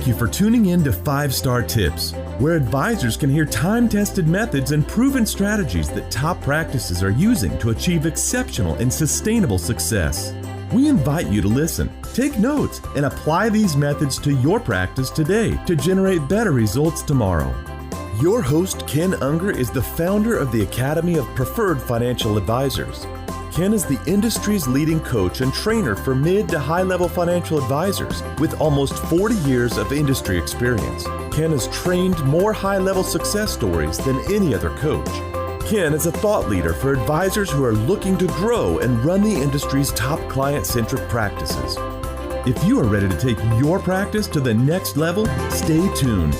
Thank you for tuning in to 5-Star Tips, where advisors can hear time-tested methods and proven strategies that top practices are using to achieve exceptional and sustainable success. We invite you to listen, take notes, and apply these methods to your practice today to generate better results tomorrow. Your host, Ken Unger, is the founder of the Academy of Preferred Financial Advisors. Ken is the industry's leading coach and trainer for mid to high-level financial advisors with almost 40 years of industry experience. Ken has trained more high-level success stories than any other coach. Ken is a thought leader for advisors who are looking to grow and run the industry's top client-centric practices. If you are ready to take your practice to the next level, stay tuned.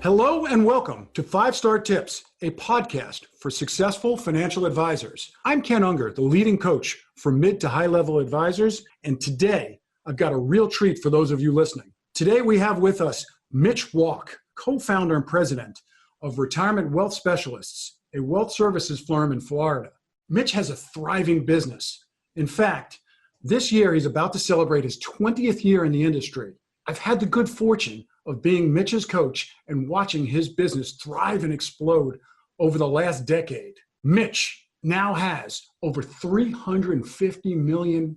Hello and welcome to 5-Star Tips, a podcast for successful financial advisors. I'm Ken Unger, the leading coach for mid to high-level advisors, and today I've got a real treat for those of you listening. Today we have with us Mitch Walk, co-founder and president of Retirement Wealth Specialists, a wealth services firm in Florida. Mitch has a thriving business. In fact, this year he's about to celebrate his 20th year in the industry. I've had the good fortune of being Mitch's coach and watching his business thrive and explode over the last decade. Mitch now has over $350 million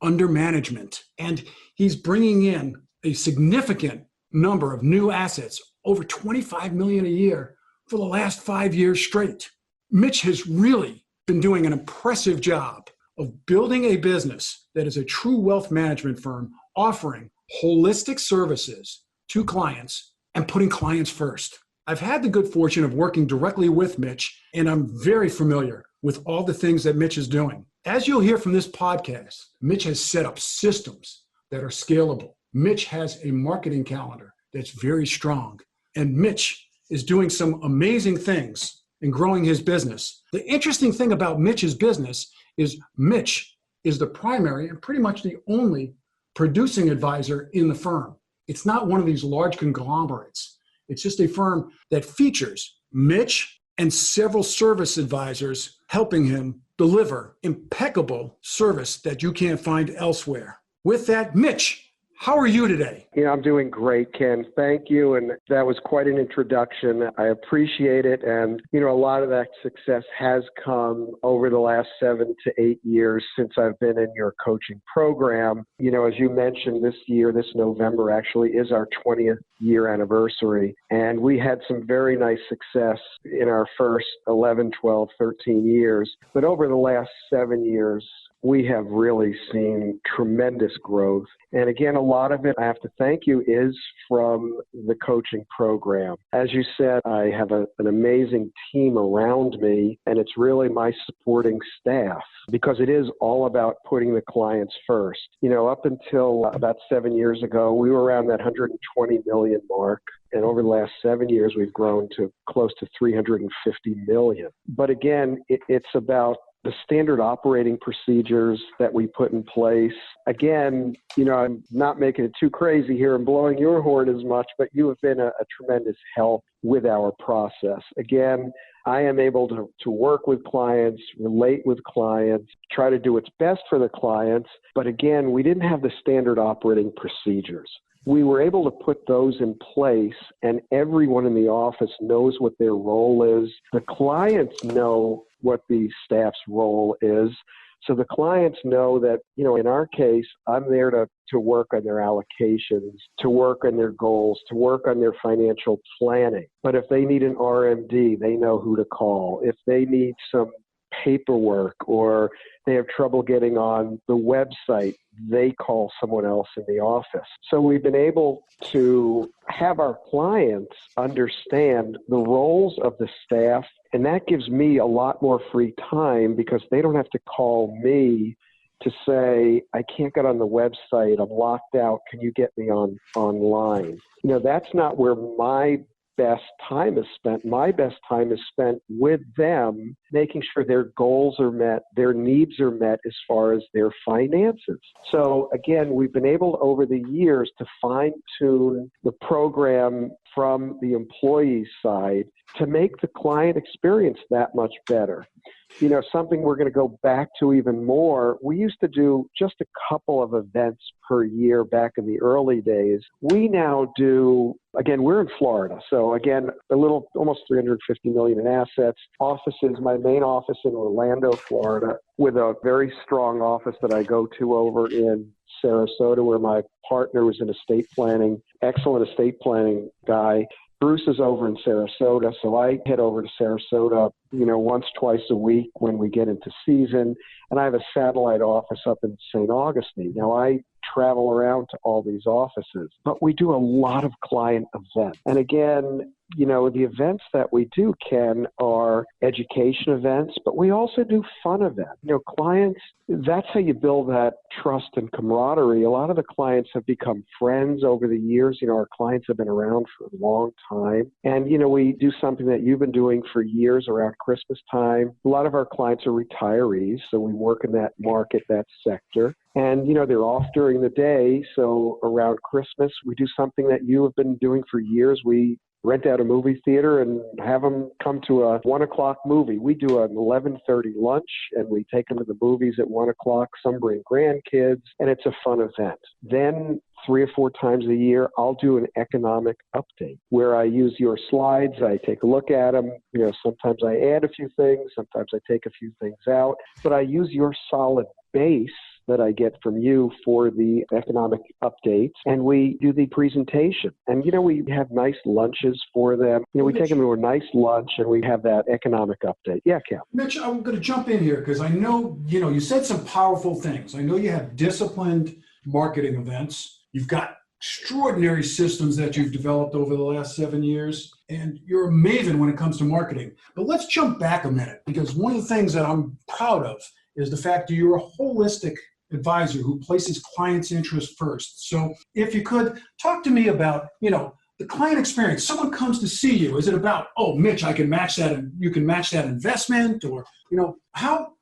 under management, and he's bringing in a significant number of new assets, over $25 million a year for the last 5 years straight. Mitch has really been doing an impressive job of building a business that is a true wealth management firm offering holistic services to clients and putting clients first. I've had the good fortune of working directly with Mitch, and I'm very familiar with all the things that Mitch is doing. As you'll hear from this podcast, Mitch has set up systems that are scalable. Mitch has a marketing calendar that's very strong, and Mitch is doing some amazing things in growing his business. The interesting thing about Mitch's business is Mitch is the primary and pretty much the only producing advisor in the firm. It's not one of these large conglomerates. It's just a firm that features Mitch and several service advisors helping him deliver impeccable service that you can't find elsewhere. With that, Mitch, how are you today? Yeah, I'm doing great, Ken. Thank you. And that was quite an introduction. I appreciate it. And, a lot of that success has come over the last 7 to 8 years since I've been in your coaching program. As you mentioned, this year, this November actually is our 20th year anniversary. And we had some very nice success in our first 11, 12, 13 years. But over the last 7 years, we have really seen tremendous growth. And again, a lot of it, I have to thank you, is from the coaching program. As you said, I have an amazing team around me, and it's really my supporting staff because it is all about putting the clients first. Up until about 7 years ago, we were around that 120 million mark. And over the last 7 years, we've grown to close to 350 million. But again, it's about the standard operating procedures that we put in place. Again, I'm not making it too crazy here and blowing your horn as much, but you have been a tremendous help with our process. Again, I am able to work with clients, relate with clients, try to do what's best for the clients. But again, we didn't have the standard operating procedures. We were able to put those in place, and everyone in the office knows what their role is. The clients know what the staff's role is. So the clients know that, in our case, I'm there to work on their allocations, to work on their goals, to work on their financial planning. But if they need an RMD, they know who to call. If they need some paperwork or they have trouble getting on the website, they call someone else in the office. So we've been able to have our clients understand the roles of the staff, and that gives me a lot more free time because they don't have to call me to say, I can't get on the website, I'm locked out, can you get me online? That's not where my best time is spent. My best time is spent with them, making sure their goals are met, their needs are met as far as their finances. So again, we've been able over the years to fine-tune the program from the employee side to make the client experience that much better. Something we're going to go back to even more. We used to do just a couple of events per year back in the early days. We now do, again, we're in Florida. So again, almost $350 million in assets. Offices, my main office in Orlando, Florida, with a very strong office that I go to over in Sarasota, where my partner was in excellent estate planning guy. Bruce is over in Sarasota, so I head over to Sarasota, once, twice a week when we get into season. And I have a satellite office up in St. Augustine. Now, I travel around to all these offices, but we do a lot of client events. And again, the events that we do, Ken, are education events, but we also do fun events. Clients, that's how you build that trust and camaraderie. A lot of the clients have become friends over the years. Our clients have been around for a long time. And, we do something that you've been doing for years around Christmas time. A lot of our clients are retirees, so we work in that market, that sector. And, they're off during the day. So around Christmas, we do something that you have been doing for years. We rent out a movie theater and have them come to a 1:00 movie. We do an 11:30 lunch, and we take them to the movies at 1:00. Some bring grandkids, and it's a fun event. Then 3 or 4 times a year, I'll do an economic update where I use your slides. I take a look at them. Sometimes I add a few things. Sometimes I take a few things out. But I use your solid base that I get from you for the economic updates, and we do the presentation. And, we have nice lunches for them. We take them to a nice lunch, and we have that economic update. Yeah, Cal. Mitch, I'm going to jump in here because I know, you said some powerful things. I know you have disciplined marketing events. You've got extraordinary systems that you've developed over the last 7 years, and you're a maven when it comes to marketing. But let's jump back a minute, because one of the things that I'm proud of is the fact that you're a holistic advisor who places clients' interest first. So if you could talk to me about, the client experience. Someone comes to see you. Is it about, Mitch, I can match that and you can match that investment? Or,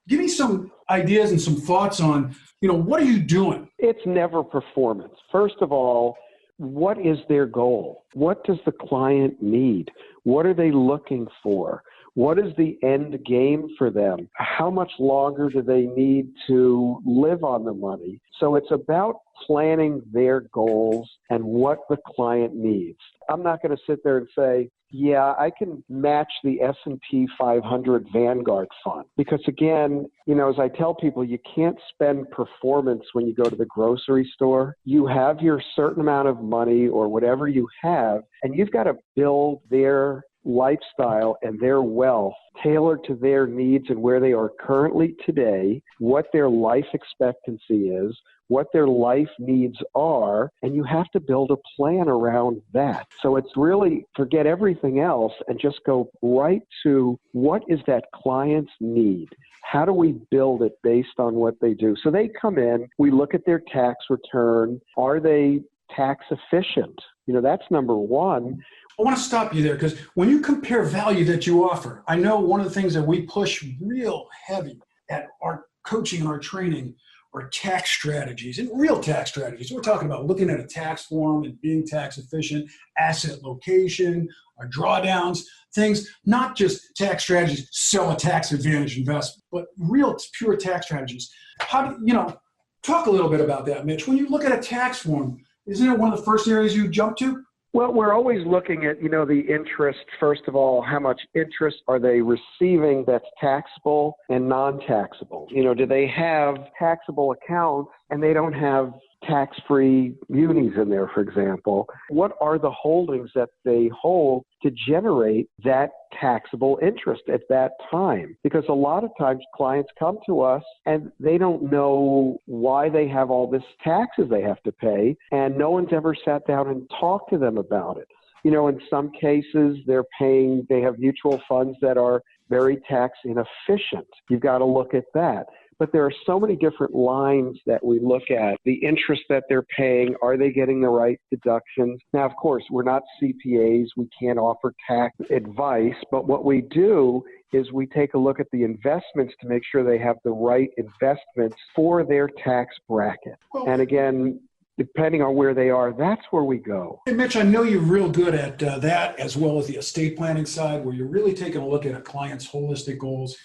give me some ideas and some thoughts on, what are you doing? It's never performance. First of all, what is their goal? What does the client need? What are they looking for? What is the end game for them? How much longer do they need to live on the money? So it's about planning their goals and what the client needs. I'm not going to sit there and say, yeah, I can match the S&P 500 Vanguard fund. Because again, as I tell people, you can't spend performance when you go to the grocery store. You have your certain amount of money or whatever you have, and you've got to build their lifestyle and their wealth tailored to their needs and where they are currently today, what their life expectancy is, what their life needs are, and you have to build a plan around that. So it's really forget everything else and just go right to what is that client's need? How do we build it based on what they do? So they come in, we look at their tax return. Are they tax efficient? That's number one. I want to stop you there because when you compare value that you offer, I know one of the things that we push real heavy at our coaching and our training are tax strategies and real tax strategies. We're talking about looking at a tax form and being tax efficient, asset location, our drawdowns, things, not just tax strategies, sell a tax advantage investment, but real pure tax strategies. How do talk a little bit about that, Mitch? When you look at a tax form, isn't it one of the first areas you jump to? Well, we're always looking at, the interest. First of all, how much interest are they receiving that's taxable and non-taxable? Do they have taxable accounts and they don't have tax-free munis in there, for example? What are the holdings that they hold to generate that taxable interest at that time? Because a lot of times clients come to us and they don't know why they have all this taxes they have to pay, and no one's ever sat down and talked to them about it. In some cases, they have mutual funds that are very tax inefficient. You've got to look at that. But there are so many different lines that we look at. The interest that they're paying, are they getting the right deductions? Now, of course, we're not CPAs. We can't offer tax advice. But what we do is we take a look at the investments to make sure they have the right investments for their tax bracket. And again, depending on where they are, that's where we go. Hey, Mitch, I know you're real good at that as well as the estate planning side, where you're really taking a look at a client's holistic goals.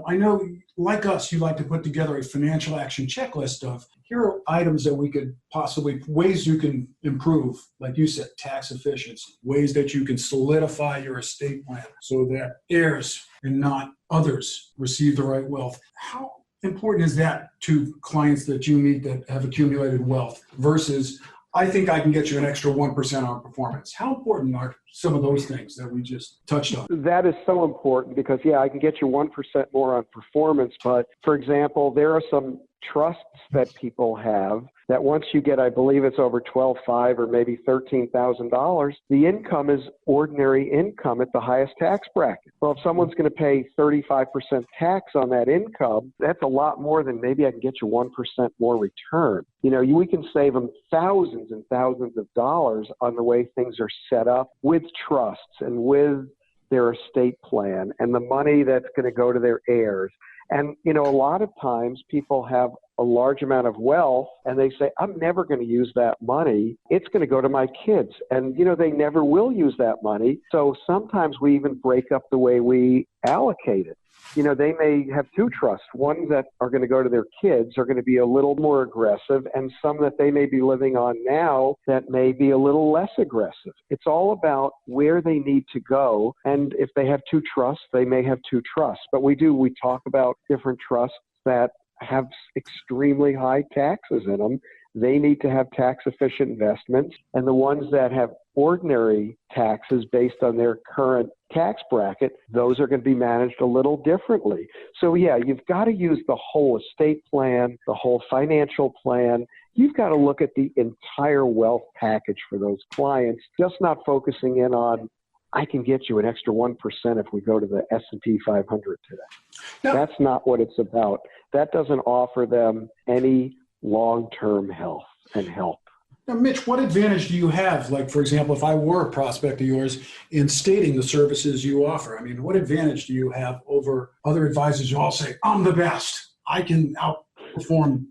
I know, like us, you like to put together a financial action checklist of here are items that we could possibly, ways you can improve, like you said, tax efficiency, ways that you can solidify your estate plan so that heirs and not others receive the right wealth. How important is that to clients that you meet that have accumulated wealth versus, I think I can get you an extra 1% on performance? How important are some of those things that we just touched on? That is so important because, I can get you 1% more on performance. But, for example, there are some trusts that people have that once you get, I believe it's over $12,500 or maybe $13,000, the income is ordinary income at the highest tax bracket. Well, if someone's going to pay 35% tax on that income, that's a lot more than maybe I can get you 1% more return. We can save them thousands and thousands of dollars on the way things are set up with trusts and with their estate plan and the money that's going to go to their heirs. And, a lot of times people have a large amount of wealth and they say, I'm never going to use that money. It's going to go to my kids. And, they never will use that money. So sometimes we even break up the way we allocate it. They may have two trusts. One that are going to go to their kids are going to be a little more aggressive, and some that they may be living on now that may be a little less aggressive. It's all about where they need to go. And if they have two trusts, they may have two trusts. But we talk about different trusts that have extremely high taxes in them. They need to have tax-efficient investments. And the ones that have ordinary taxes based on their current tax bracket, those are going to be managed a little differently. So, you've got to use the whole estate plan, the whole financial plan. You've got to look at the entire wealth package for those clients, just not focusing in on, I can get you an extra 1% if we go to the S&P 500 today. No. That's not what it's about. That doesn't offer them any long-term health and help. Now, Mitch, what advantage do you have? Like, for example, if I were a prospect of yours in stating the services you offer, what advantage do you have over other advisors who all say, I'm the best, I can outperform,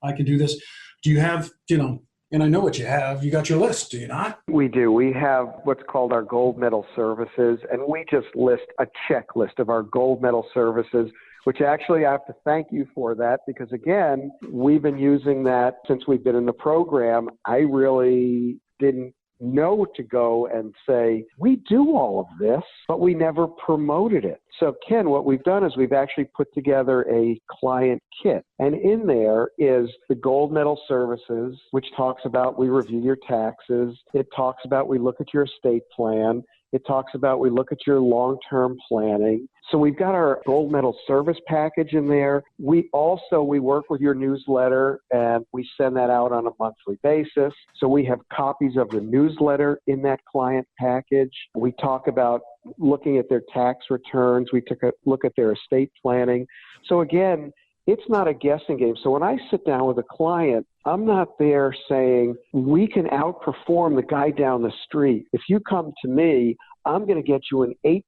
I can do this? Do you have, and I know what you have, you got your list, do you not? We do. We have what's called our gold medal services, and we just list a checklist of our gold medal services, which actually I have to thank you for that because, again, we've been using that since we've been in the program. I really didn't know to go and say, we do all of this, but we never promoted it. So, Ken, what we've done is we've actually put together a client kit. And in there is the gold medal services, which talks about we review your taxes. It talks about we look at your estate plan. It talks about we look at your long-term planning. So we've got our gold medal service package in there. We work with your newsletter and we send that out on a monthly basis. So we have copies of the newsletter in that client package. We talk about looking at their tax returns. We took a look at their estate planning. So again, it's not a guessing game. So when I sit down with a client, I'm not there saying, we can outperform the guy down the street. If you come to me, I'm going to get you an 8%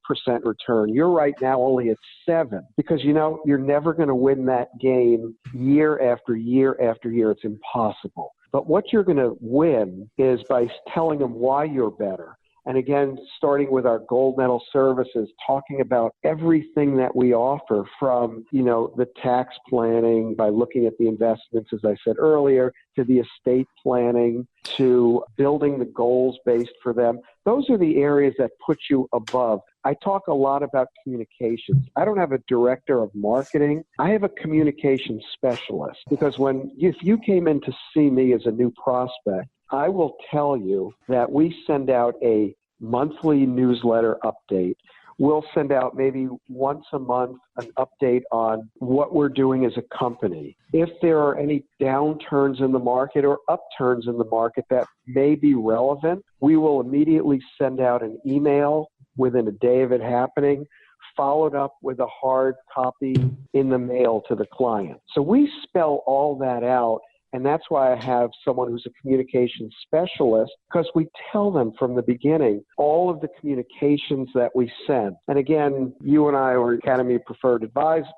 return. You're right now only at 7%. Because, you're never going to win that game year after year after year. It's impossible. But what you're going to win is by telling them why you're better. And again, starting with our gold medal services, talking about everything that we offer from, the tax planning by looking at the investments, as I said earlier, to the estate planning, to building the goals based for them. Those are the areas that put you above. I talk a lot about communications. I don't have a director of marketing. I have a communication specialist because if you came in to see me as a new prospect, I will tell you that we send out a monthly newsletter update. We'll send out maybe once a month an update on what we're doing as a company. If there are any downturns in the market or upturns in the market that may be relevant, we will immediately send out an email within a day of it happening, followed up with a hard copy in the mail to the client. So we spell all that out. And that's why I have someone who's a communications specialist, because we tell them from the beginning all of the communications that we send. And again, you and I are Academy of Preferred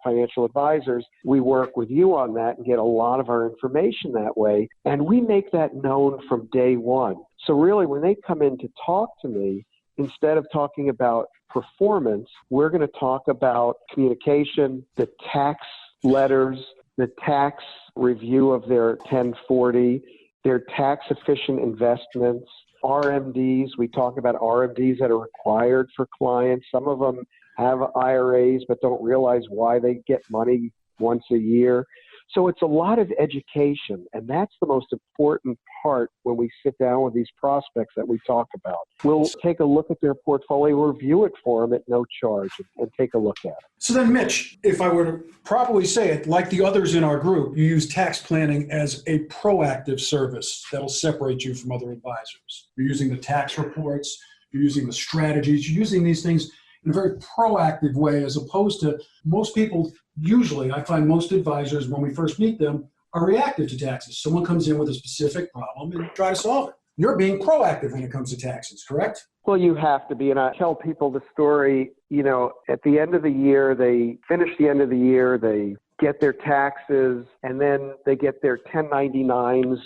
Financial Advisors. We work with you on that and get a lot of our information that way. And we make that known from day one. So really, when they come in to talk to me, instead of talking about performance, we're going to talk about communication, the tax letters, the tax review of their 1040, their tax efficient investments, RMDs. We talk about RMDs that are required for clients. Some of them have IRAs but don't realize why they get money once a year. So it's a lot of education, and that's the most important part when we sit down with these prospects that we talk about. We'll take a look at their portfolio, review it for them at no charge, and take a look at it. So then, Mitch, if I were to properly say it, like the others in our group, you use tax planning as a proactive service that'll separate you from other advisors. You're using the tax reports, you're using the strategies, you're using these things in a very proactive way, as opposed to most people. Usually, I find most advisors, when we first meet them, are reactive to taxes. Someone comes in with a specific problem and try to solve it. You're being proactive when it comes to taxes, correct? Well, you have to be. And I tell people the story, at the end of the year, they finish the end of the year, they get their taxes, and then they get their 1099s,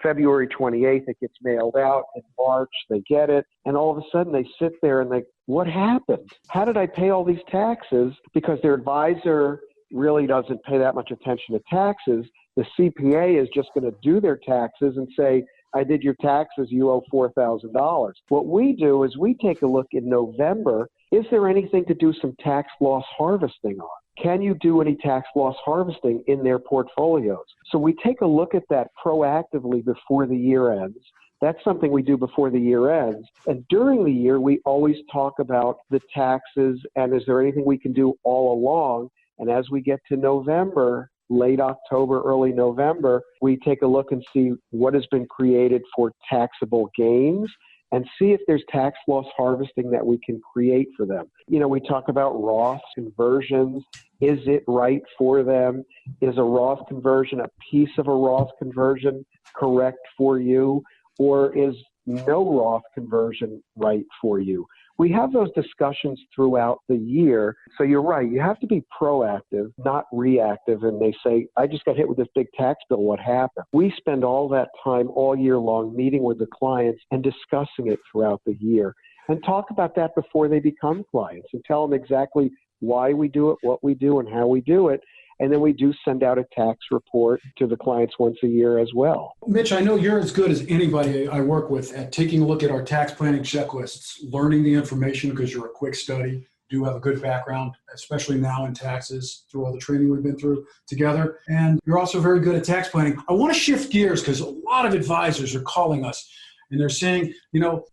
February 28th, it gets mailed out. In March, they get it. And all of a sudden, they sit there and what happened? How did I pay all these taxes? Because their advisor really doesn't pay that much attention to taxes. The CPA is just going to do their taxes and say, I did your taxes, you owe $4,000. What we do is we take a look in November. Is there anything to do some tax loss harvesting on? Can you do any tax loss harvesting in their portfolios? So we take a look at that proactively before the year ends. That's something we do before the year ends. And during the year, we always talk about the taxes and is there anything we can do all along? And as we get to November, late October, early November, we take a look and see what has been created for taxable gains and see if there's tax loss harvesting that we can create for them. We talk about Roth conversions. Is it right for them? Is a Roth conversion, a piece of a Roth conversion, correct for you? Or is no Roth conversion right for you? We have those discussions throughout the year. So you're right. You have to be proactive, not reactive. And they say, I just got hit with this big tax bill. What happened? We spend all that time all year long meeting with the clients and discussing it throughout the year and talk about that before they become clients and tell them exactly why we do it, what we do, and how we do it. And then we do send out a tax report to the clients once a year as well. Mitch, I know you're as good as anybody I work with at taking a look at our tax planning checklists, learning the information because you're a quick study, do have a good background, especially now in taxes through all the training we've been through together. And you're also very good at tax planning. I want to shift gears because a lot of advisors are calling us and they're saying,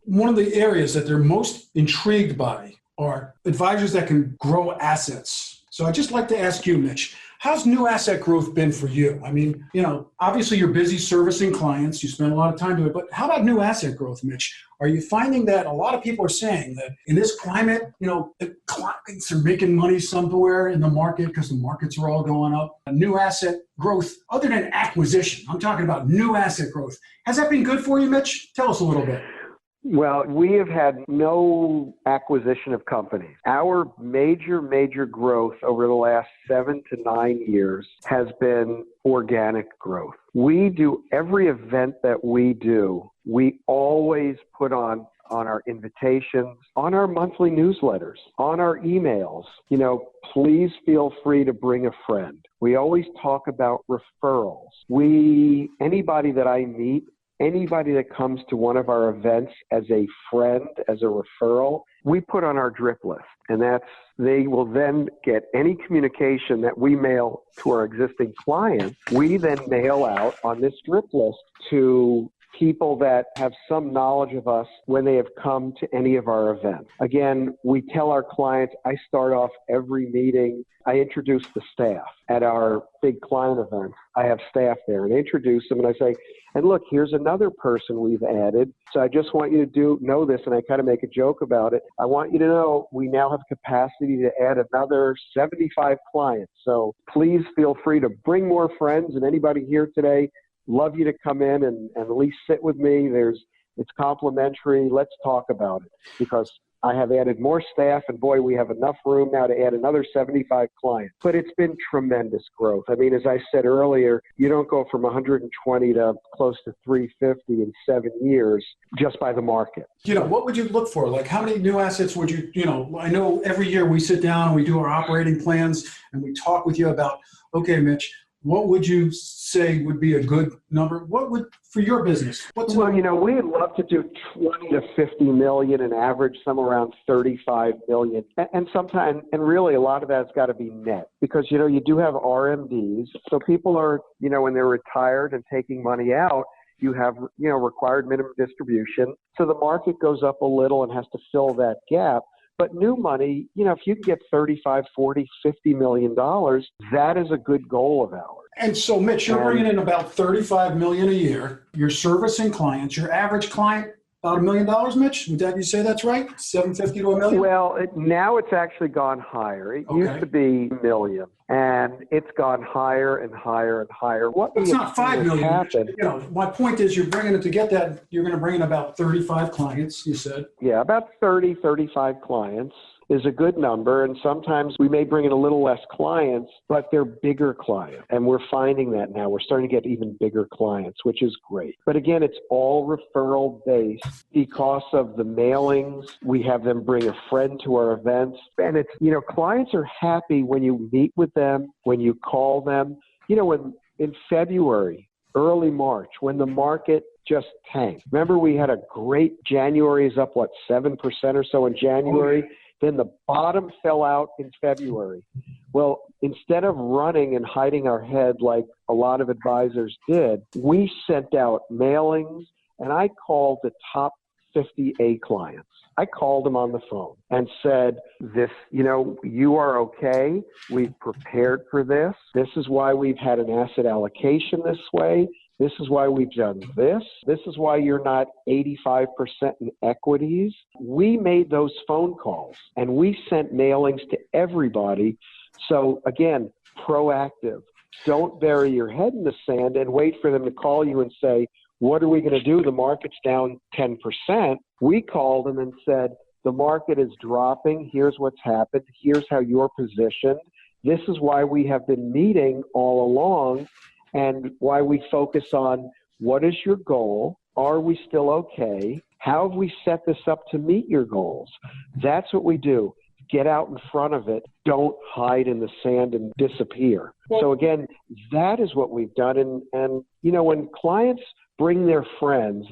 one of the areas that they're most intrigued by are advisors that can grow assets. So I'd just like to ask you, Mitch, how's new asset growth been for you? I mean, obviously you're busy servicing clients. You spend a lot of time doing it. But how about new asset growth, Mitch? Are you finding that a lot of people are saying that in this climate, the clients are making money somewhere in the market because the markets are all going up? New asset growth, other than acquisition, I'm talking about new asset growth. Has that been good for you, Mitch? Tell us a little bit. Well, we have had no acquisition of companies. Our major growth over the last 7 to 9 years has been organic growth. We do every event that we do, we always put on our invitations, on our monthly newsletters, on our emails, please feel free to bring a friend. We always talk about referrals. Anybody that I meet, anybody that comes to one of our events as a friend, as a referral, we put on our drip list. And they will then get any communication that we mail to our existing clients. We then mail out on this drip list to people that have some knowledge of us when they have come to any of our events. Again, we tell our clients, I start off every meeting, I introduce the staff at our big client events. I have staff there and I introduce them and I say, and look, here's another person we've added. So I just want you to know this, and I kind of make a joke about it. I want you to know we now have capacity to add another 75 clients. So please feel free to bring more friends, and anybody here today, love you to come in and at least sit with me. It's complimentary. Let's talk about it, because I have added more staff, and boy, we have enough room now to add another 75 clients. But it's been tremendous growth. I mean, as I said earlier, you don't go from 120 to close to 350 in 7 years just by the market. What would you look for? Like, how many new assets would you, I know every year we sit down and we do our operating plans and we talk with you about, okay, Mitch, what would you say would be a good number? What would, for your business? Well, we'd love to do 20 to 50 million and average somewhere around 35 million. And sometimes, and really a lot of that's got to be net, because, you do have RMDs. So people are, when they're retired and taking money out, you have, required minimum distribution. So the market goes up a little and has to fill that gap. But new money, if you can get 35, 40, $50 million, that is a good goal of ours. And so, Mitch, you're bringing in about $35 million a year. You're servicing clients. Your average client, about $1 million, Mitch? Would you say that's right? 750 to $1 million? Well, now it's actually gone higher. It used to be $1 million, and it's gone higher and higher and higher. It's not $5 million. My point is, you're bringing it to get that. You're going to bring in about 35 clients, you said. Yeah, about 30, 35 clients is a good number. And sometimes we may bring in a little less clients, but they're bigger clients. And we're finding that now. We're starting to get even bigger clients, which is great. But again, it's all referral based because of the mailings. We have them bring a friend to our events. And it's, clients are happy when you meet with them, when you call them. When in February, early March, when the market just tanked. Remember, we had a great January is up, 7% or so in January? Then the bottom fell out in February. Well, instead of running and hiding our head like a lot of advisors did, we sent out mailings, and I called the top 50 A clients. I called them on the phone and said, you are okay. We've prepared for this. This is why we've had an asset allocation this way. This is why we've done this. This is why you're not 85% in equities. We made those phone calls, and we sent mailings to everybody. So again, proactive. Don't bury your head in the sand and wait for them to call you and say, what are we going to do? The market's down 10%. We called them and said, the market is dropping. Here's what's happened. Here's how you're positioned. This is why we have been meeting all along, and why we focus on what is your goal? Are we still okay? How have we set this up to meet your goals? That's what we do. Get out in front of it. Don't hide in the sand and disappear. So again, that is what we've done. And when clients bring their friends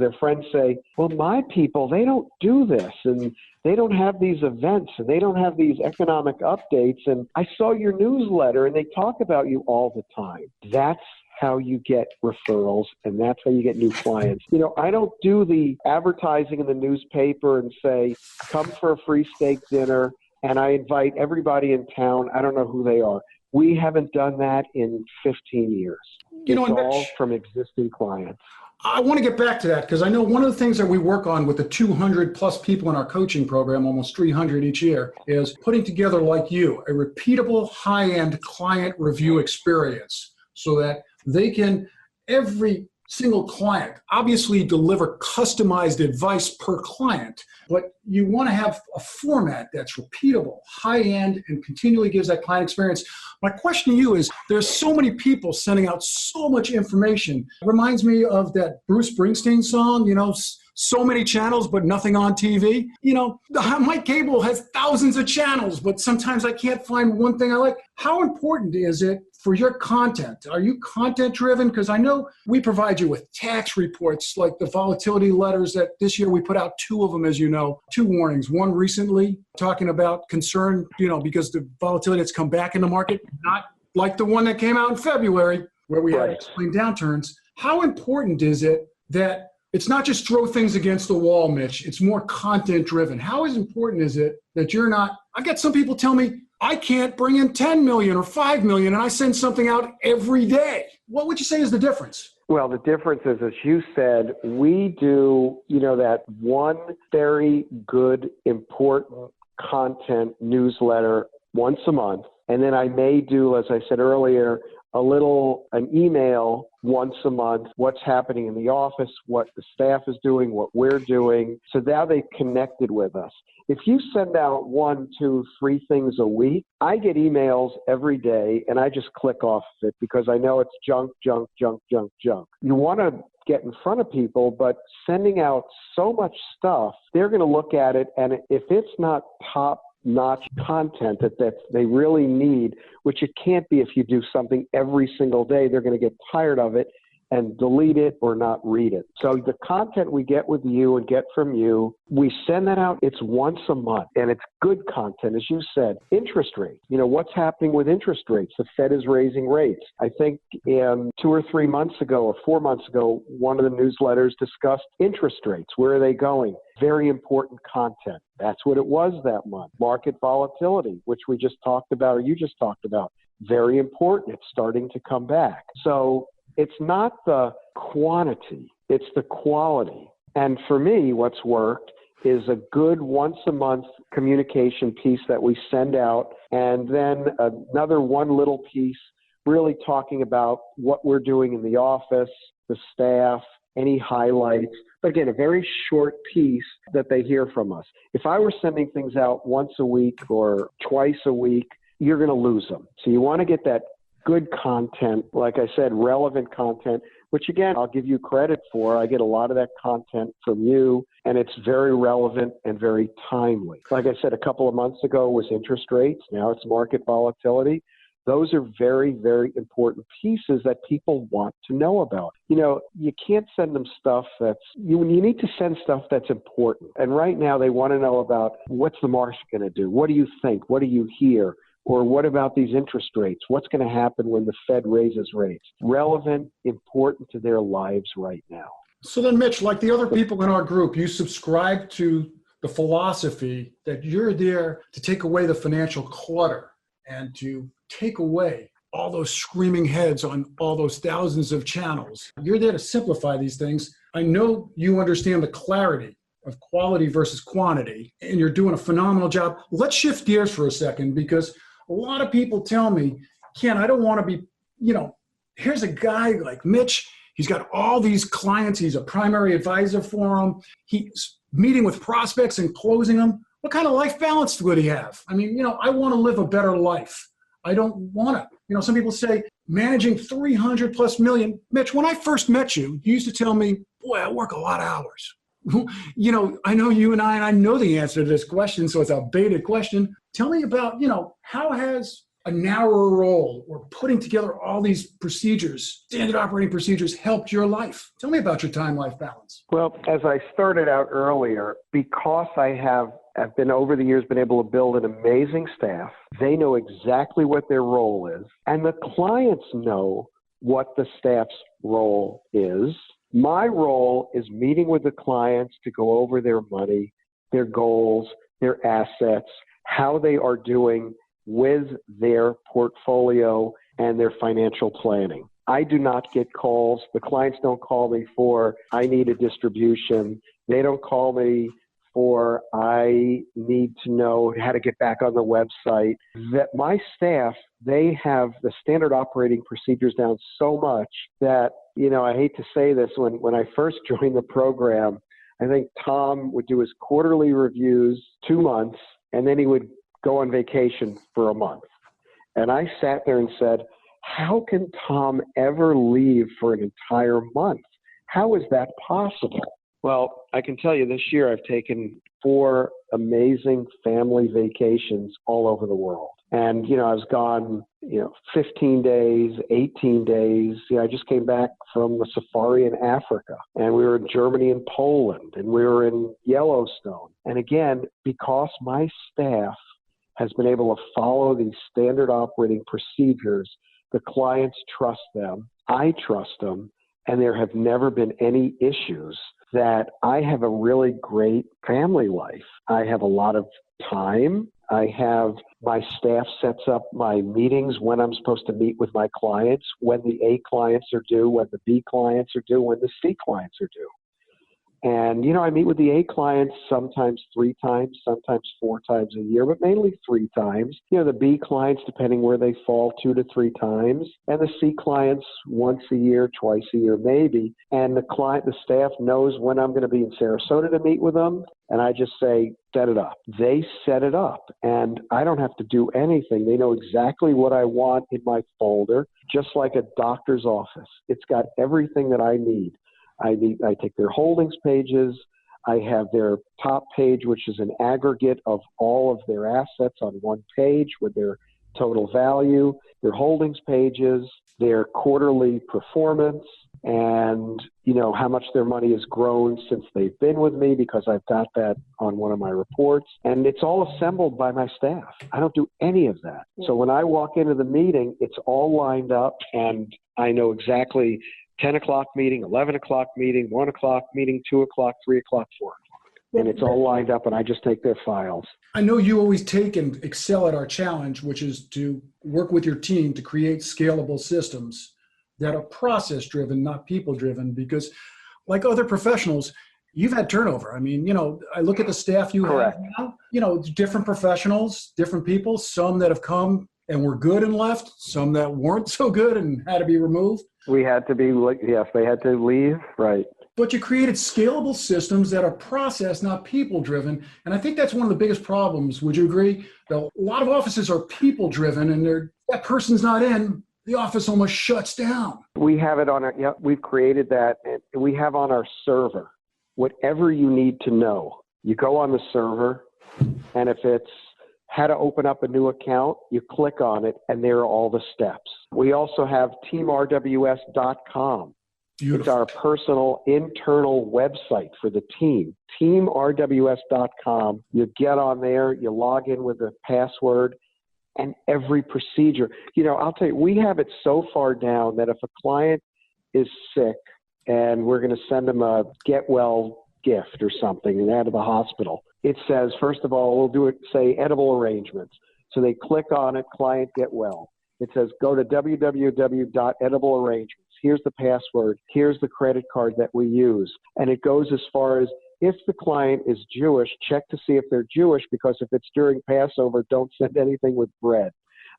say, well, my people, they don't do this, and they don't have these events, and they don't have these economic updates. And I saw your newsletter, and they talk about you all the time. That's how you get referrals, and that's how you get new clients. I don't do the advertising in the newspaper and say, come for a free steak dinner, and I invite everybody in town. I don't know who they are. We haven't done that in 15 years. It's all from existing clients. I want to get back to that, because I know one of the things that we work on with the 200 plus people in our coaching program, almost 300 each year, is putting together, like you, a repeatable high-end client review experience so that they can, every single client, obviously deliver customized advice per client, but you want to have a format that's repeatable, high-end, and continually gives that client experience. My question to you is, there's so many people sending out so much information. It reminds me of that Bruce Springsteen song, so many channels, but nothing on TV. My cable has thousands of channels, but sometimes I can't find one thing I like. How important is it for your content? Are you content driven? Because I know we provide you with tax reports, like the volatility letters that this year we put out 2 of them, as you know, 2 warnings. One recently talking about concern, because the volatility that's come back in the market, not like the one that came out in February where we had to explain downturns. How important is it that it's not just throw things against the wall, Mitch? It's more content driven. How important is it that you're not, I got some people tell me, I can't bring in 10 million or 5 million, and I send something out every day. What would you say is the difference? Well, the difference is, as you said, we do, that one very good, important content newsletter once a month. And then I may do, as I said earlier, an email once a month, what's happening in the office, what the staff is doing, what we're doing. So now they've connected with us. If you send out 1, 2, 3 things a week, I get emails every day and I just click off it because I know it's junk, junk, junk, junk, junk. You want to get in front of people, but sending out so much stuff, they're going to look at it, and if it's not top-notch content that they really need, which it can't be if you do something every single day, they're going to get tired of it and delete it or not read it. So the content we get with you and get from you, we send that out. It's once a month, and it's good content, as you said. Interest rates. What's happening with interest rates? The Fed is raising rates. I think 2 or 3 months ago or 4 months ago, one of the newsletters discussed interest rates. Where are they going? Very important content. That's what it was that month. Market volatility, which we just talked about, or you just talked about. Very important. It's starting to come back. So it's not the quantity, it's the quality. And for me, what's worked is a good once-a-month communication piece that we send out, and then another one little piece really talking about what we're doing in the office, the staff, any highlights. But again, a very short piece that they hear from us. If I were sending things out once a week or twice a week, you're going to lose them. So you want to get that good content, like I said, relevant content, which again, I'll give you credit for. I get a lot of that content from you, and it's very relevant and very timely. Like I said, a couple of months ago was interest rates. Now it's market volatility. Those are very, very important pieces that people want to know about. You can't send them stuff you need to send stuff that's important. And right now they want to know about what's the market going to do? What do you think? What do you hear? Or what about these interest rates? What's going to happen when the Fed raises rates? Relevant, important to their lives right now. So then, Mitch, like the other people in our group, you subscribe to the philosophy that you're there to take away the financial clutter and to take away all those screaming heads on all those thousands of channels. You're there to simplify these things. I know you understand the clarity of quality versus quantity, and you're doing a phenomenal job. Let's shift gears for a second, because a lot of people tell me, Ken, I don't want to be, here's a guy like Mitch. He's got all these clients. He's a primary advisor for them. He's meeting with prospects and closing them. What kind of life balance would he have? I mean, I want to live a better life. I don't want to. Some people say managing 300 plus million. Mitch, when I first met you, you used to tell me, boy, I work a lot of hours. I know you and I know the answer to this question, so it's a baited question. Tell me about, how has a narrower role or putting together all these procedures, standard operating procedures, helped your life? Tell me about your time-life balance. Well, as I started out earlier, because I have been over the years been able to build an amazing staff, they know exactly what their role is, and the clients know what the staff's role is. My role is meeting with the clients to go over their money, their goals, their assets, how they are doing with their portfolio and their financial planning. I do not get calls. The clients don't call me for, I need a distribution. They don't call me for, I need to know how to get back on the website. That my staff, they have the standard operating procedures down so much that, I hate to say this, when I first joined the program, I think Tom would do his quarterly reviews 2 months, and then he would go on vacation for a month. And I sat there and said, how can Tom ever leave for an entire month? How is that possible? Well, I can tell you this year I've taken 4 amazing family vacations all over the world. And, I was gone, 15 days, 18 days. I just came back from the safari in Africa, and we were in Germany and Poland, and we were in Yellowstone. And again, because my staff has been able to follow these standard operating procedures, the clients trust them, I trust them, and there have never been any issues. That I have a really great family life. I have a lot of time. I have my staff sets up my meetings when I'm supposed to meet with my clients, when the A clients are due, when the B clients are due, when the C clients are due. And, I meet with the A clients sometimes 3 times, sometimes 4 times a year, but mainly 3 times. The B clients, depending where they fall, 2 to 3 times. And the C clients once a year, twice a year, maybe. And the staff knows when I'm going to be in Sarasota to meet with them. And I just say, set it up. They set it up. And I don't have to do anything. They know exactly what I want in my folder, just like a doctor's office. It's got everything that I need. I take their holdings pages. I have their top page, which is an aggregate of all of their assets on one page with their total value, their holdings pages, their quarterly performance, and, how much their money has grown since they've been with me, because I've got that on one of my reports. And it's all assembled by my staff. I don't do any of that. So when I walk into the meeting, it's all lined up, and I know exactly 10 o'clock meeting, 11 o'clock meeting, 1 o'clock meeting, 2 o'clock, 3 o'clock, 4 o'clock. And it's all lined up, and I just take their files. I know you always take and excel at our challenge, which is to work with your team to create scalable systems that are process-driven, not people-driven, because like other professionals, you've had turnover. I mean, I look at the staff you Correct. have now, different professionals, different people, some that have come and were good and left, some that weren't so good and had to be removed. We had to be, yes, they had to leave, right. But you created scalable systems that are process, not people-driven. And I think that's one of the biggest problems. Would you agree? A lot of offices are people-driven, and that person's not in, the office almost shuts down. We have it on we've created that. And we have on our server, whatever you need to know. You go on the server, and if it's how to open up a new account, you click on it, and there are all the steps. We also have teamrws.com. Beautiful. It's our personal internal website for the team, teamrws.com. You get on there, you log in with a password, and every procedure. I'll tell you, we have it so far down that if a client is sick and we're going to send them a get well gift or something and out of the hospital, it says, first of all, we'll do it, say, edible arrangements. So they click on it, client get well. It says, go to www.ediblearrangements. Here's the password. Here's the credit card that we use. And it goes as far as, if the client is Jewish, check to see if they're Jewish, because if it's during Passover, don't send anything with bread.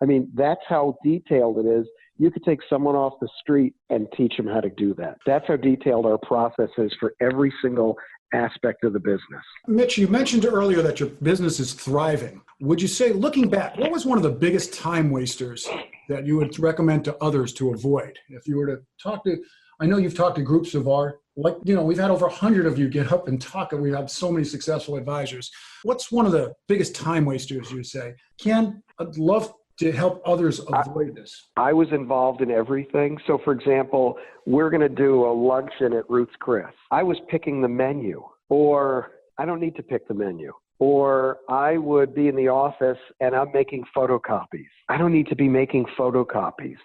I mean, that's how detailed it is. You could take someone off the street and teach them how to do that. That's how detailed our process is for every single aspect of the business. Mitch, you mentioned earlier that your business is thriving. Would you say, looking back, what was one of the biggest time wasters that you would recommend to others to avoid? If you were to talk to, I know you've talked to groups of we've had over 100 of you get up and talk, and we've had so many successful advisors. What's one of the biggest time wasters you say? Ken, I'd love to help others avoid this. I was involved in everything. So, for example, we're going to do a luncheon at Ruth's Chris. I was picking the menu, or I don't need to pick the menu. Or I would be in the office and I'm making photocopies. I don't need to be making photocopies.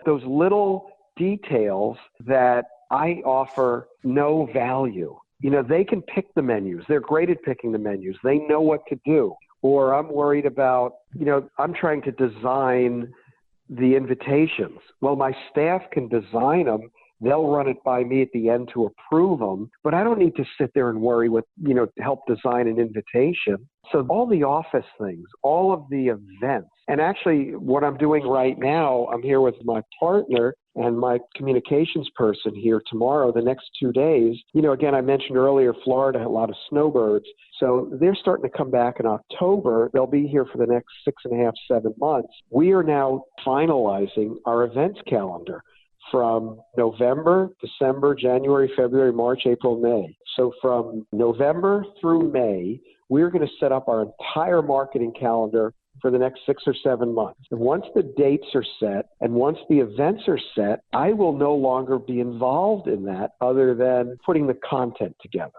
Those little details that I offer no value. They can pick the menus. They're great at picking the menus. They know what to do. Or I'm worried about, I'm trying to design the invitations. Well, my staff can design them. They'll run it by me at the end to approve them, but I don't need to sit there and worry with, help design an invitation. So all the office things, all of the events, and actually what I'm doing right now, I'm here with my partner and my communications person here tomorrow, the next 2 days. Again, I mentioned earlier, Florida had a lot of snowbirds. So they're starting to come back in October. They'll be here for the next 6.5, 7 months. We are now finalizing our events calendar from November, December, January, February, March, April, May. So from November through May, we're going to set up our entire marketing calendar for the next 6 or 7 months. And once the dates are set and once the events are set, I will no longer be involved in that other than putting the content together.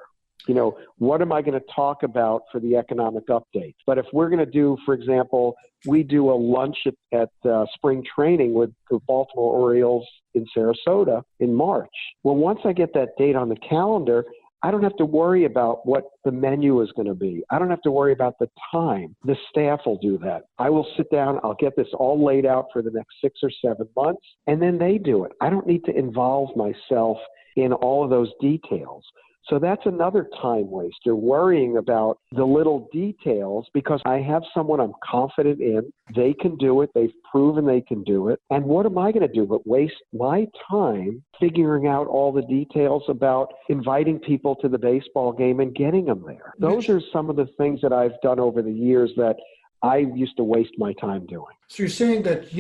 What am I going to talk about for the economic update? But if we're going to do, for example, we do a lunch at spring training with the Baltimore Orioles in Sarasota in March. Well, once I get that date on the calendar, I don't have to worry about what the menu is going to be. I don't have to worry about the time. The staff will do that. I will sit down. I'll get this all laid out for the next 6 or 7 months, and then they do it. I don't need to involve myself in all of those details. So that's another time waster, worrying about the little details because I have someone I'm confident in. They can do it. They've proven they can do it. And what am I going to do but waste my time figuring out all the details about inviting people to the baseball game and getting them there? Those are some of the things that I've done over the years that I used to waste my time doing. So you're saying that,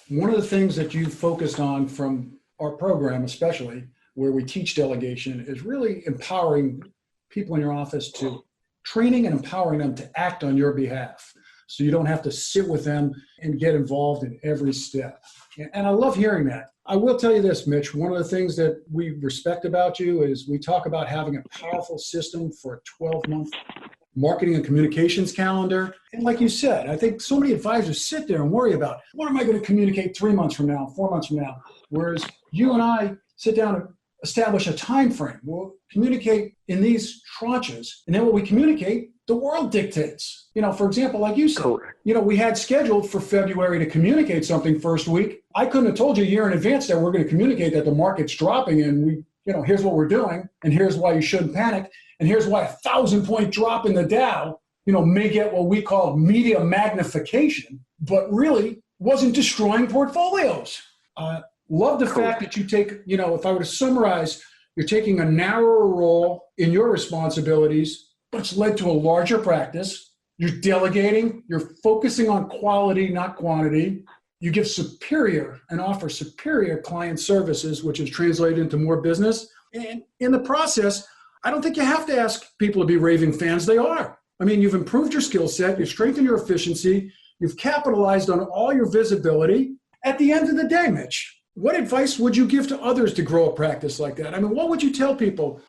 one of the things that you focused on from our program, especially where we teach delegation, is really empowering people in your office to training and empowering them to act on your behalf. So you don't have to sit with them and get involved in every step. And I love hearing that. I will tell you this, Mitch, one of the things that we respect about you is we talk about having a powerful system for a 12-month marketing and communications calendar. And like you said, I think so many advisors sit there and worry about, what am I going to communicate 3 months from now, 4 months from now? Whereas you and I sit down and establish a time frame. We'll communicate in these tranches, and then what we communicate, the world dictates. For example, like you said, we had scheduled for February to communicate something first week. I couldn't have told you a year in advance that we're going to communicate that the market's dropping and here's what we're doing, and here's why you shouldn't panic, and here's why a 1,000-point drop in the Dow, may get what we call media magnification, but really wasn't destroying portfolios. Love the fact that you take, if I were to summarize, you're taking a narrower role in your responsibilities, but it's led to a larger practice. You're delegating, you're focusing on quality, not quantity. You give superior and offer superior client services, which is translated into more business. And in the process, I don't think you have to ask people to be raving fans. They are. I mean, you've improved your skill set, you've strengthened your efficiency, you've capitalized on all your visibility. At the end of the day, Mitch, what advice would you give to others to grow a practice like that? I mean, what would you tell people?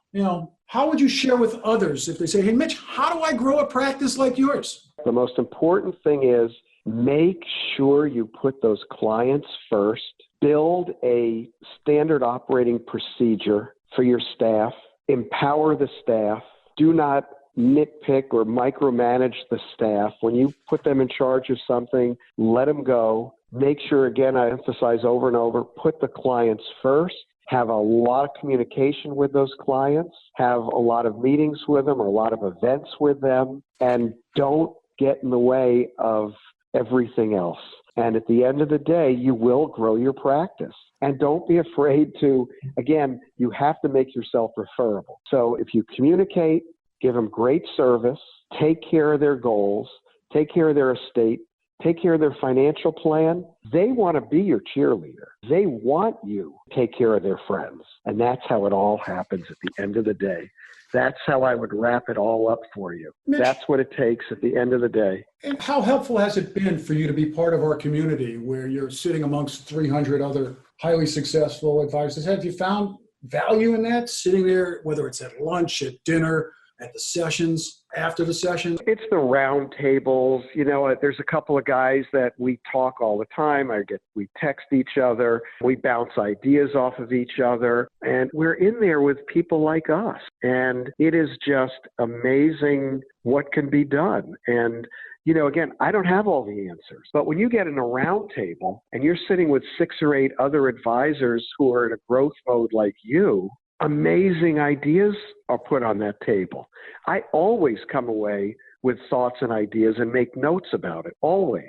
How would you share with others if they say, hey, Mitch, how do I grow a practice like yours? The most important thing is make sure you put those clients first. Build a standard operating procedure for your staff. Empower the staff. Do not nitpick or micromanage the staff. When you put them in charge of something, let them go. Make sure, again, I emphasize over and over, put the clients first. Have a lot of communication with those clients. Have a lot of meetings with them, or a lot of events with them, and don't get in the way of everything else. And at the end of the day, you will grow your practice. And don't be afraid to, again, you have to make yourself referable. So if you communicate, give them great service, take care of their goals, take care of their estate, take care of their financial plan, they want to be your cheerleader. They want you to take care of their friends. And that's how it all happens at the end of the day. That's how I would wrap it all up for you. Mitch, that's what it takes at the end of the day. And how helpful has it been for you to be part of our community where you're sitting amongst 300 other highly successful advisors? Have you found value in that, sitting there, whether it's at lunch, at dinner, at the sessions, after the sessions? It's the round tables. There's a couple of guys that we talk all the time. We text each other. We bounce ideas off of each other. And we're in there with people like us. And it is just amazing what can be done. And again, I don't have all the answers, but when you get in a round table and you're sitting with 6 or 8 other advisors who are in a growth mode like you, amazing ideas are put on that table. I always come away with thoughts and ideas and make notes about it. Always.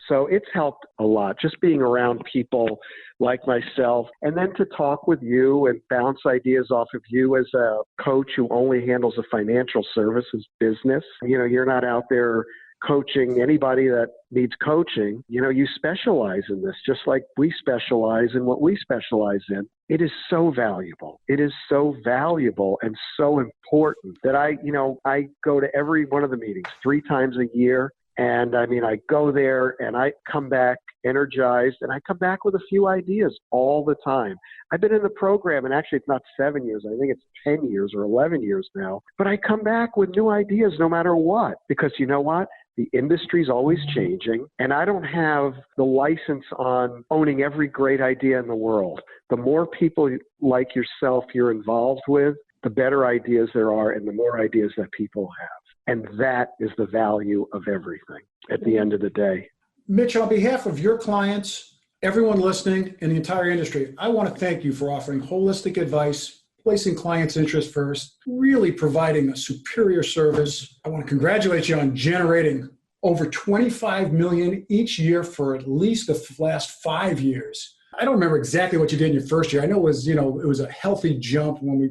So it's helped a lot, just being around people like myself, and then to talk with you and bounce ideas off of you as a coach who only handles a financial services business. You're not out there coaching anybody that needs coaching. You specialize in this, just like we specialize in what we specialize in. It is so valuable. It is so valuable and so important that I go to every one of the meetings 3 times a year. And I go there and I come back energized, and I come back with a few ideas all the time. I've been in the program, and actually it's not 7 years. I think it's 10 years or 11 years now. But I come back with new ideas no matter what, because you know what? The industry's always changing, and I don't have the license on owning every great idea in the world. The more people like yourself you're involved with, the better ideas there are and the more ideas that people have. And that is the value of everything at the end of the day. Mitch, on behalf of your clients, everyone listening, and the entire industry, I want to thank you for offering holistic advice, placing clients' interest first, really providing a superior service. I want to congratulate you on generating over $25 million each year for at least the last 5 years. I don't remember exactly what you did in your first year. I know it was a healthy jump when we,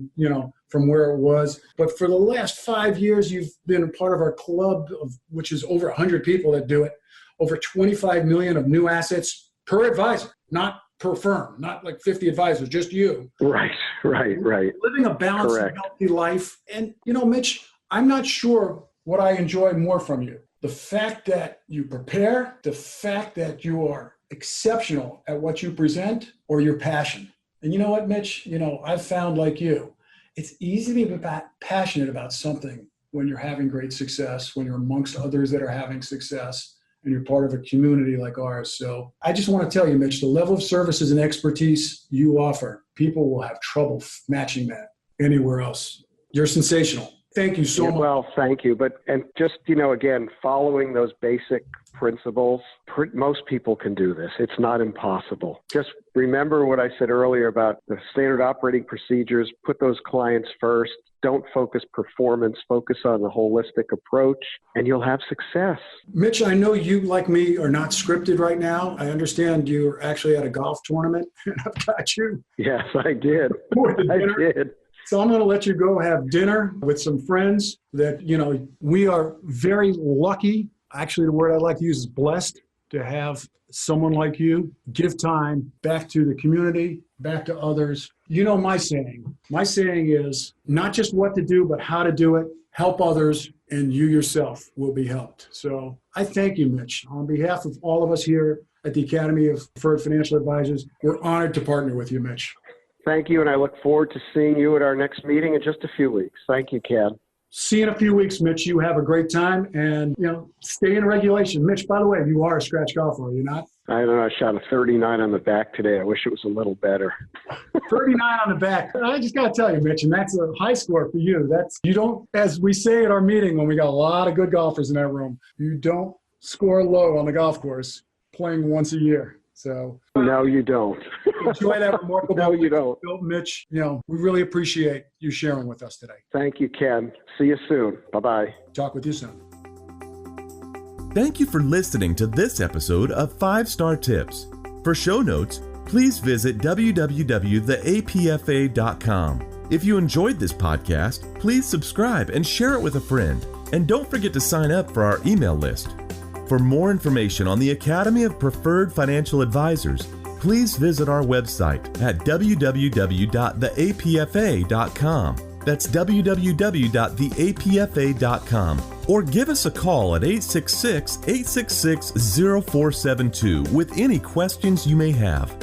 from where it was. But for the last 5 years, you've been a part of our club, which is over 100 people that do it. Over 25 million of new assets per advisor, not per firm, not like 50 advisors, just you. Right. Living a balanced and healthy life. And, Mitch, I'm not sure what I enjoy more from you. The fact that you prepare, the fact that you are exceptional at what you present, or your passion. And you know what, Mitch? I've found, like you, it's easy to be passionate about something when you're having great success, when you're amongst others that are having success, and you're part of a community like ours. So I just want to tell you, Mitch, the level of services and expertise you offer, people will have trouble matching that anywhere else. You're sensational. Thank you so much. Well, thank you. And just, again, following those basic principles, most people can do this. It's not impossible. Just remember what I said earlier about the standard operating procedures. Put those clients first. Don't focus performance. Focus on the holistic approach, and you'll have success. Mitch, I know you, like me, are not scripted right now. I understand you're actually at a golf tournament, and I've got you. Yes, I did. I did. So I'm going to let you go have dinner with some friends that, we are very lucky. Actually, the word I like to use is blessed to have someone like you give time back to the community, back to others. You know my saying. My saying is not just what to do, but how to do it. Help others, and you yourself will be helped. So I thank you, Mitch. On behalf of all of us here at the Academy of Preferred Financial Advisors, we're honored to partner with you, Mitch. Thank you, and I look forward to seeing you at our next meeting in just a few weeks. Thank you, Ken. See you in a few weeks, Mitch. You have a great time, and, stay in regulation. Mitch, by the way, you are a scratch golfer, are you not? I don't know. I shot a 39 on the back today. I wish it was a little better. 39 on the back. I just got to tell you, Mitch, and that's a high score for you. You don't, as we say at our meeting when we got a lot of good golfers in that room, you don't score low on the golf course playing once a year. So no, you don't. Enjoy that remarkable. No, you don't. Mitch, we really appreciate you sharing with us today. Thank you, Ken. See you soon. Bye-bye. Talk with you soon. Thank you for listening to this episode of 5-Star Tips. For show notes, please visit www.theapfa.com. If you enjoyed this podcast, please subscribe and share it with a friend. And don't forget to sign up for our email list. For more information on the Academy of Preferred Financial Advisors, please visit our website at www.theapfa.com. That's www.theapfa.com. Or give us a call at 866-866-0472 with any questions you may have.